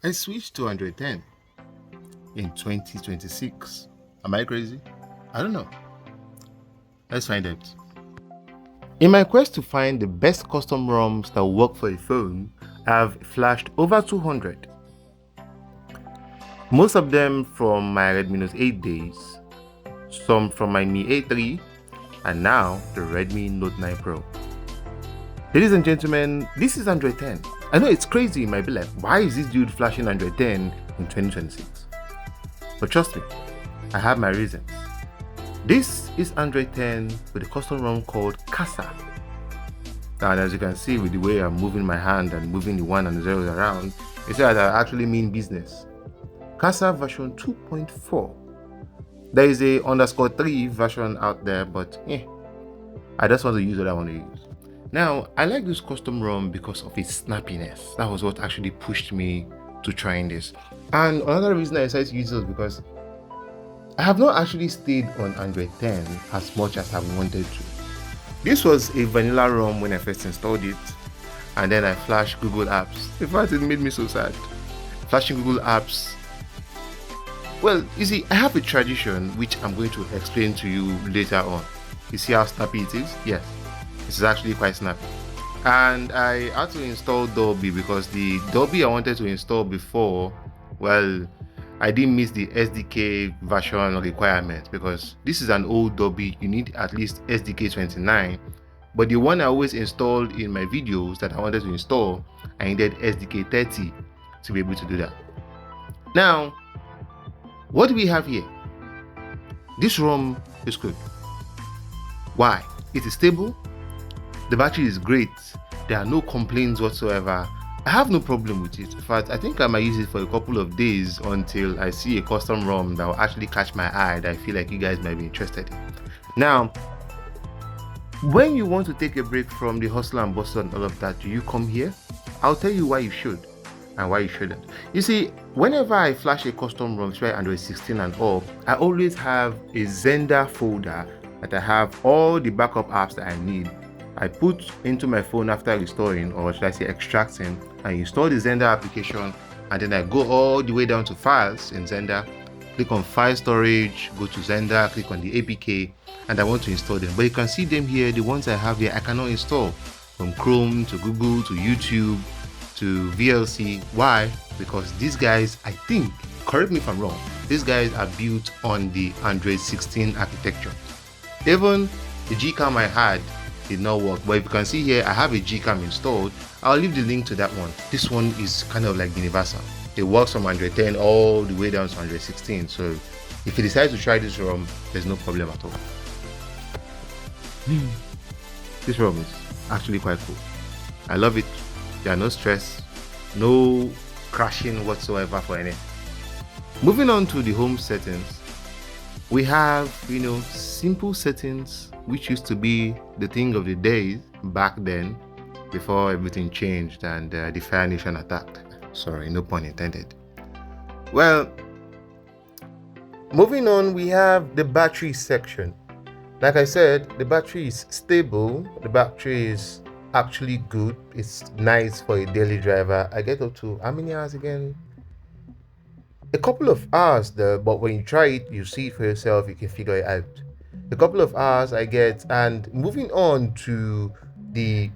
I switched to Android 10 in 2026. Am I crazy? I don't know. Let's find out. In my quest to find the best custom ROMs that work for a phone, I've flashed over 200. Most of them from my Redmi Note 8 days, some from my Mi A3, and now the Redmi Note 9 Pro. Ladies and gentlemen, this is Android 10. I know it's crazy, you might be like, why is this dude flashing Android 10 in 2026? But trust me, I have my reasons. This is Android 10 with a custom ROM called Casa. Now, as you can see with the way I'm moving my hand and moving the 1 and the 0s around, it's that I actually mean business. Casa version 2.4. There is a _3 version out there, but I just want to use what I want to use. Now, I like this custom ROM because of its snappiness. That was what actually pushed me to trying this. And another reason I decided to use it was because I have not actually stayed on Android 10 as much as I wanted to. This was a vanilla ROM when I first installed it, and then I flashed Google Apps. In fact, it made me so sad. Flashing Google Apps. Well, you see, I have a tradition which I'm going to explain to you later on. You see how snappy it is? Yes, this is actually quite snappy. And I had to install Dolby because the Dolby I wanted to install before, well, I didn't miss the SDK version requirement because this is an old Dolby. You need at least SDK 29. But the one I always installed in my videos that I wanted to install, I needed SDK 30 to be able to do that. Now, what do we have here? This ROM is good. Why? It is stable. The battery is great. There are no complaints whatsoever. I have no problem with it. In fact, I think I might use it for a couple of days until I see a custom ROM that will actually catch my eye that I feel like you guys might be interested in. Now, when you want to take a break from the hustle and bustle and all of that, do you come here? I'll tell you why you should and why you shouldn't. You see, whenever I flash a custom ROM, especially Android 16 and all, I always have a Xender folder that I have all the backup apps that I need. I put into my phone after restoring, or should I say extracting, and install the Xender application, and then I go all the way down to files in Xender, click on file storage, go to Xender, click on the APK, and I want to install them. But you can see them here, the ones I have here, I cannot install from Chrome to Google to YouTube to VLC. Why? Because these guys, I think, correct me if I'm wrong, these guys are built on the Android 16 architecture. Even the Gcam I had did not work, but if you can see here, I have a Gcam installed. I'll leave the link to that one. This one is kind of like universal. It works from Android 10 all the way down to Android 16. So if you decide to try this ROM, there's no problem at all. This ROM is actually quite cool. I love it. There are no stress, no crashing whatsoever for anything. Moving on to the home settings, we have, simple settings, which used to be the thing of the day back then, before everything changed and the Fire Nation attacked. Sorry, no pun intended. Well, moving on, we have the battery section. Like I said, the battery is stable. The battery is actually good. It's nice for a daily driver. I get up to how many hours again? A couple of hours there, but when you try it, you see it for yourself, you can figure it out. A couple of hours I get. And moving on to the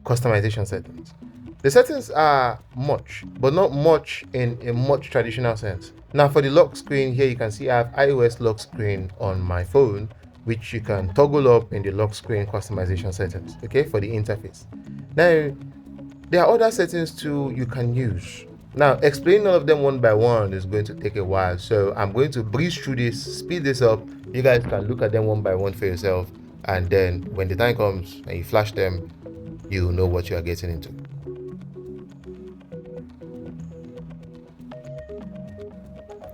customization settings. The settings are much, but not much in a much traditional sense. Now for the lock screen here, you can see I have iOS lock screen on my phone, which you can toggle up in the lock screen customization settings, okay, for the interface. Now, there are other settings too you can use. Now, explaining all of them one by one is going to take a while, so I'm going to breeze through this, speed this up. You guys can look at them one by one for yourself, and then when the time comes and you flash them, you'll know what you are getting into.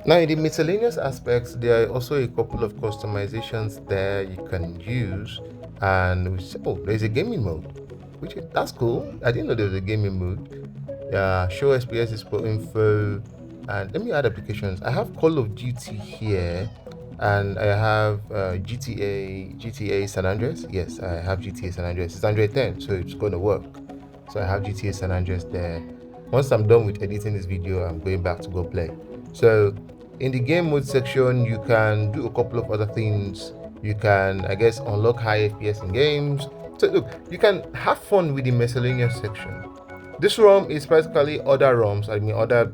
Now, in the miscellaneous aspects, there are also a couple of customizations there you can use, and there's a gaming mode, that's cool. I didn't know there was a gaming mode. Show SPS Display info, and let me add applications. I have Call of Duty here, and I have GTA San Andreas. Yes, I have GTA San Andreas. It's Android 10, so it's going to work. So I have GTA San Andreas there. Once I'm done with editing this video, I'm going back to go play. So in the game mode section, you can do a couple of other things. You can, I guess, unlock high FPS in games. So look, you can have fun with the miscellaneous section. This ROM is practically other ROMs, I mean other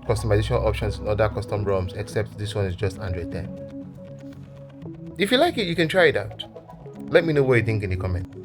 customization options in other custom ROMs, except this one is just Android 10. If you like it, you can try it out. Let me know what you think in the comments.